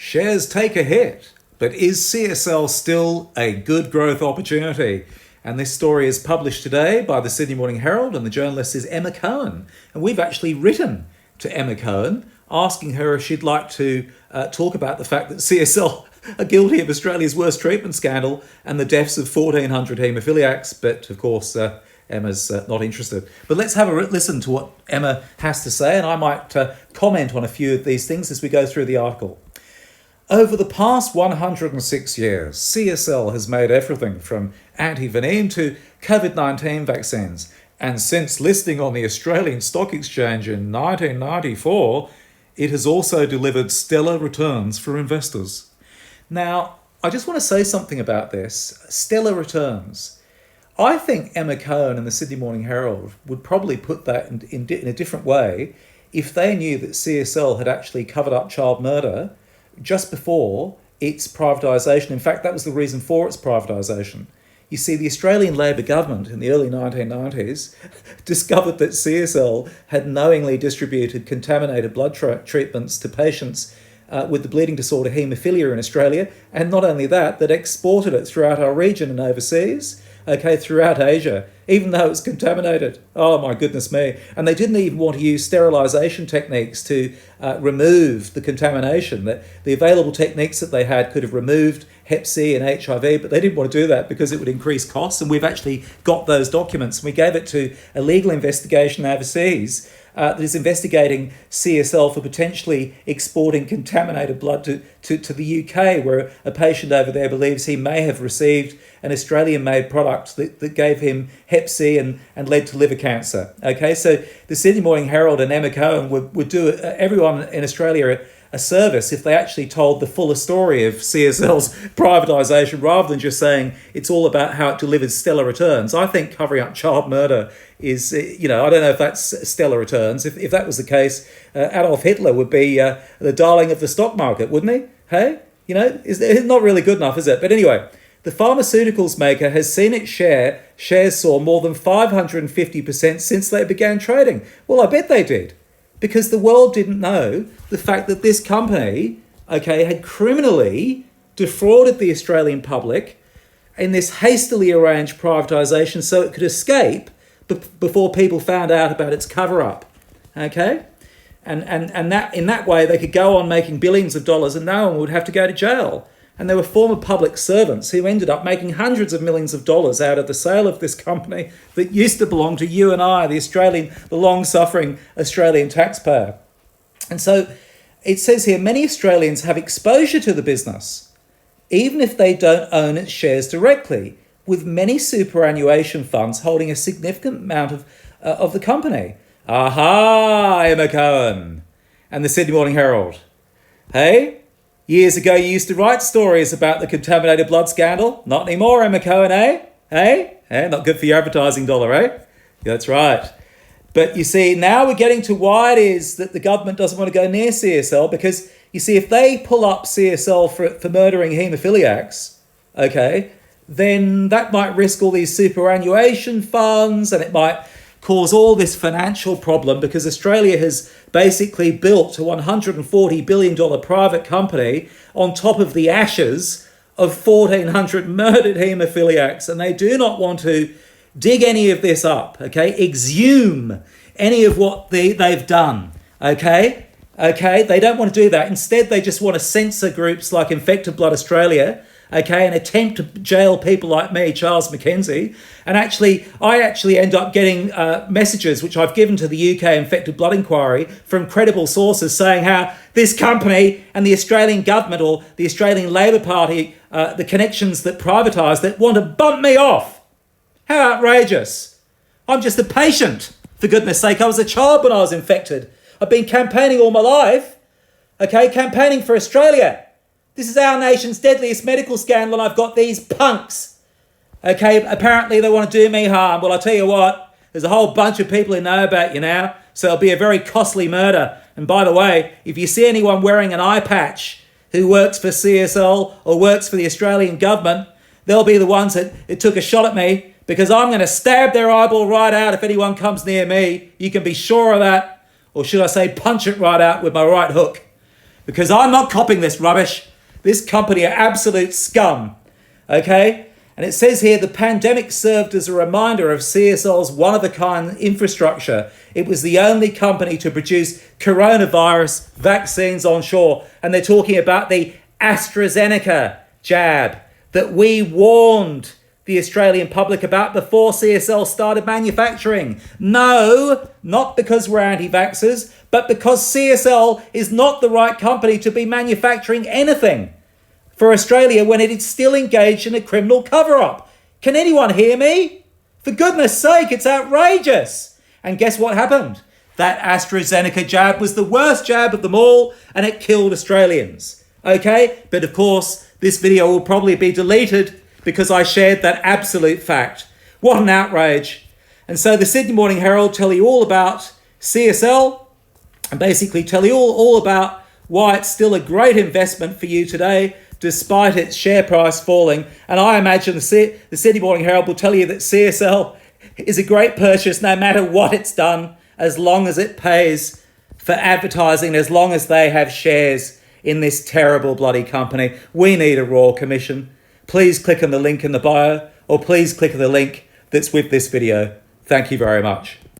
Shares take a hit, but is CSL still a good growth opportunity? And this story is published today by the Sydney Morning Herald, and the journalist is Emma Cohen. And we've actually written to Emma Cohen asking her if she'd like to talk about the fact that CSL are guilty of Australia's worst treatment scandal and the deaths of 1,400 haemophiliacs. But of course, Emma's not interested. But let's have a listen to what Emma has to say, and I might comment on a few of these things as we go through the article. Over the past 106 years, CSL has made everything from anti-venin to COVID-19 vaccines. And since listing on the Australian Stock Exchange in 1994, it has also delivered stellar returns for investors. Now, I just want to say something about this. Stellar returns. I think Emma Cohen and the Sydney Morning Herald would probably put that in a different way if they knew that CSL had actually covered up child murder just before its privatisation. In fact, that was the reason for its privatisation. You see, the Australian Labor government in the early 1990s discovered that CSL had knowingly distributed contaminated blood treatments to patients with the bleeding disorder haemophilia in Australia, and not only that, that exported it throughout our region and overseas, throughout Asia, even though it was contaminated. Oh my goodness me. And they didn't even want to use sterilisation techniques to remove the contamination. The available techniques that they had could have removed Hep C and HIV, but they didn't want to do that because it would increase costs. And we've actually got those documents. And we gave it to a legal investigation overseas that is investigating CSL for potentially exporting contaminated blood to the UK, where a patient over there believes he may have received an Australian-made product that gave him Hep C and led to liver cancer. Okay, so the Sydney Morning Herald and Emma Cohen would do everyone in Australia a service if they actually told the fuller story of CSL's privatisation rather than just saying it's all about how it delivers stellar returns. I think covering up child murder is, I don't know if that's stellar returns. If that was the case, Adolf Hitler would be the darling of the stock market, wouldn't he? Hey? It's not really good enough, is it? But anyway, the pharmaceuticals maker has seen its shares soar more than 550% since they began trading. Well, I bet they did. Because the world didn't know the fact that this company, had criminally defrauded the Australian public in this hastily arranged privatisation so it could escape before people found out about its cover-up. Okay? And that in that way they could go on making billions of dollars and no one would have to go to jail. And there were former public servants who ended up making hundreds of millions of dollars out of the sale of this company that used to belong to you and I, the long-suffering Australian taxpayer. And so it says here, many Australians have exposure to the business, even if they don't own its shares directly, with many superannuation funds holding a significant amount of the company. Aha, Emma Cohen and the Sydney Morning Herald. Hey? Years ago, you used to write stories about the contaminated blood scandal. Not anymore, Emma Cohen, eh? Hey? Not good for your advertising dollar, eh? That's right. But you see, now we're getting to why it is that the government doesn't want to go near CSL, because, you see, if they pull up CSL for murdering haemophiliacs, then that might risk all these superannuation funds, and it might cause all this financial problem because Australia has basically built a $140 billion private company on top of the ashes of 1,400 murdered haemophiliacs, and they do not want to dig any of this up, exhume any of what they've done, They don't want to do that. Instead, they just want to censor groups like Infected Blood Australia, and attempt to jail people like me, Charles Mackenzie. And I actually end up getting messages, which I've given to the UK Infected Blood Inquiry, from credible sources saying how this company and the Australian government or the Australian Labor Party, the connections that privatised it, want to bump me off. How outrageous. I'm just a patient, for goodness sake. I was a child when I was infected. I've been campaigning all my life, campaigning for Australia. This is our nation's deadliest medical scandal, and I've got these punks. Apparently they want to do me harm. Well, I'll tell you what, there's a whole bunch of people who know about you now, so it'll be a very costly murder. And by the way, if you see anyone wearing an eye patch who works for CSL or works for the Australian government, they'll be the ones that took a shot at me, because I'm going to stab their eyeball right out if anyone comes near me. You can be sure of that. Or should I say punch it right out with my right hook. because I'm not copying this rubbish. This company are absolute scum. Okay? And it says here, the pandemic served as a reminder of CSL's one-of-a-kind infrastructure. It was the only company to produce coronavirus vaccines onshore. And they're talking about the AstraZeneca jab that we warned the Australian public about before CSL started manufacturing. No, not because we're anti-vaxxers, but because CSL is not the right company to be manufacturing anything for Australia when it is still engaged in a criminal cover-up. Can anyone hear me? For goodness sake, it's outrageous. And guess what happened? That AstraZeneca jab was the worst jab of them all, and it killed Australians. Okay? But of course, this video will probably be deleted because I shared that absolute fact. What an outrage. And so the Sydney Morning Herald tell you all about CSL and basically tell you all about why it's still a great investment for you today, despite its share price falling. And I imagine the Sydney Morning Herald will tell you that CSL is a great purchase no matter what it's done, as long as it pays for advertising, as long as they have shares in this terrible bloody company. We need a Royal Commission. Please click on the link in the bio, or please click on the link that's with this video. Thank you very much.